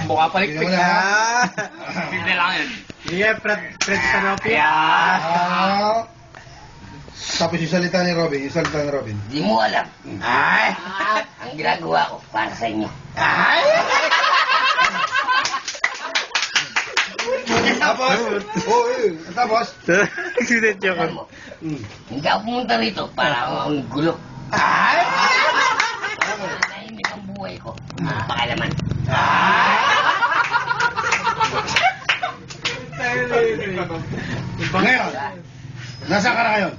Mukha palikpik na. Bigla lang yun. Yeah, Fred Canopy. Tapos yung salita ni Robin, Di mo alam. Ay! Ang ginagawa ko para sa inyo. Ay! Tapos? Alam mo, hindi ako pumunta rito para akong gulo. Ay! Nahimik ang buhay ko. Pakialaman. Ngayon, nasaan ka na ngayon?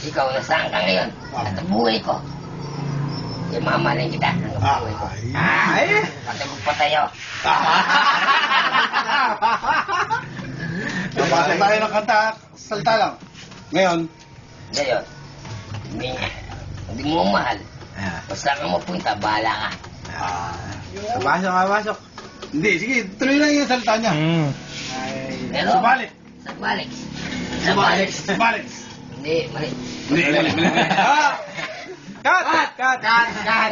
Ikaw, nasaan ka ngayon? At ang buhay ko. Mamahalin kita ang buhay ko. Ay! Patagog pa tayo. Napasa tayo ng kanta, salta lang. Ngayon, Ngayon, hindi mo mahal. Basta ka mapunta, bahala ka. Pasok. hindi, sige, tuloy lang yung salta niya. Pero, Subalik. Sabalik. Subalik. Hindi, mali. Hindi. Cut!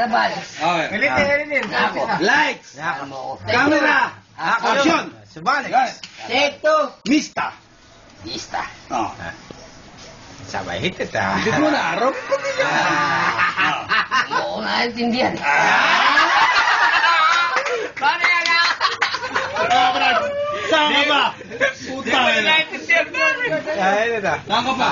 Sabalik. Okay. Ulitin. Ako. Lights. Alam mo ako. Camera. Action. Subalik. Take two. Mista. Lista. Oh. Sabay hit it Hindi mo na araw. Oo, naintindihan. Paano yan Saan ka ba? Puta. Ay, ito. Saan ka ba?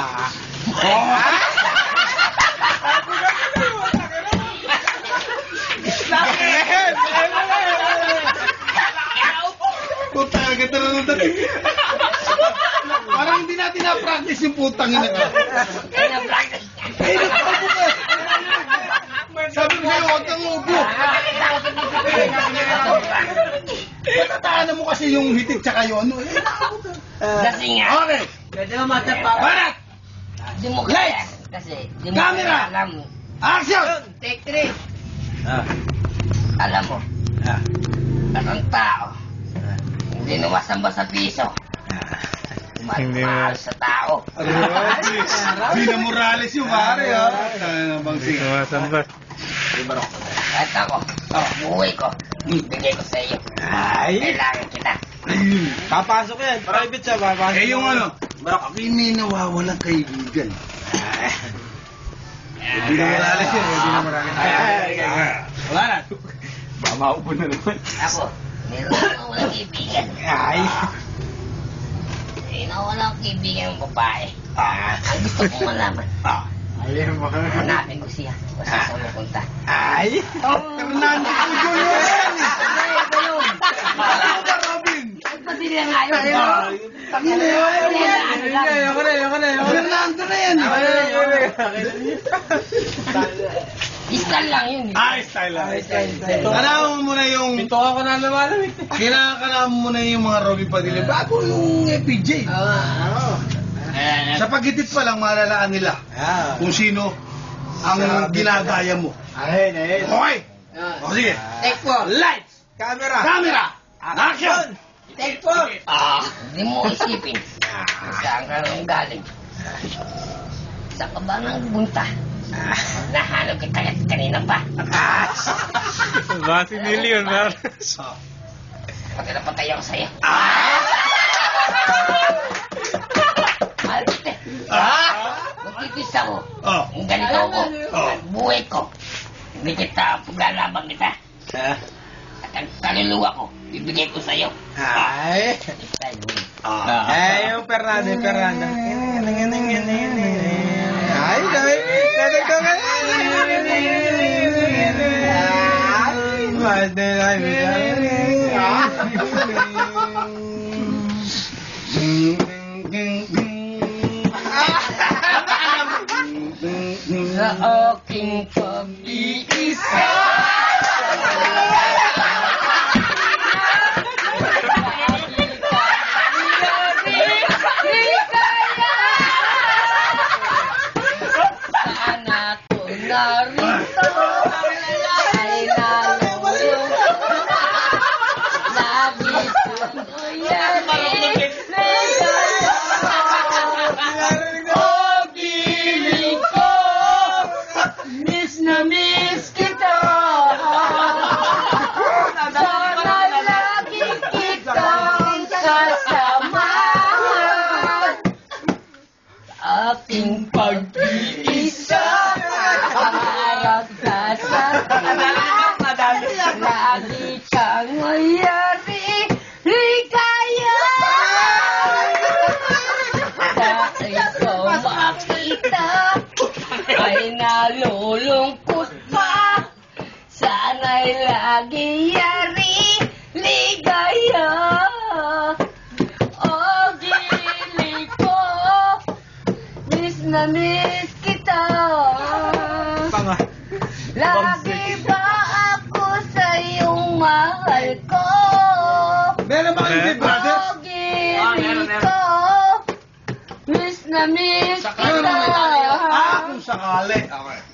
Puta, ganda na ng dating. Parang hindi natin na-practice yung putang ina ka. Kaya na-practice. Sabi ko sa'yo, huwag kang upo. Natataanan mo kasi yung hitik tsaka yun. Kasi nga. Okay. Barat! Di mo kaya. Kasi di mo Camera! kaya alam. Action! Take three. Alam mo, ang tao, hindi nawasamba sa piso. Mahal sa tao. Sina Morales yung pare, ha? Bang siya. At ako, buhay ko, bigay ko sa iyo. Ay! Kailangan kita. Papasok yan. Private siya, papasok. Eh yung ano, ako'y may nawawalang kaibigan. Hindi na Morales yun, hindi na Morales. Wala na. Maupo na naman. Ako, meron akong walang kaibigan. Ay! Meron akong walang kaibigan ng babae. Ang gusto kong malaman, hanapin ko siya. Basta sa mapunta. Ay! Fernando Puyo yan! Alam mo ba, Robin? Nagpadili nga yun. Tangin na yun. Fernando na yan. Style lang yun. Style lang. Kailangan mo muna yung... Ito ako na lumalamit. Kailangan mo muna yung mga Robin Padilla bago yung FPJ. Sa paghitit pa lang, malalaan nila kung sino ang ginagaya mo. Ayun. Okay? O sige. Take four. Lights! Camera! Action! Take four. Hindi mo isipin. Saan ka nang galing? Saan ka ba nang bunta? Nahanap kita kanina pa. Basi million, man. Pati na patay ako sa'yo. Malte. Magkikis ako. Ang ganito ako. Buhay ko. Hindi kita paglalaban kita. At ang kaluluwa ko, bibigay ko sa'yo. Ay! Ay, yung Fernando. Ay, dami. Sa aking pag-iisa. Sana ko narito ay lalong lagi ko yan oh, giling ko miss na miss kita Lagi kang mayari, ligaya. Dahil ko makita, ay nalulungkot pa. Sana'y lagi yari, ligaya. O gili ko, miss na miss kita. Lagi ba ako sa iyong mahal ko? Meron ba kayo Big Brothers? O gili ko, miss na miss kita. Kung sakali. Okay.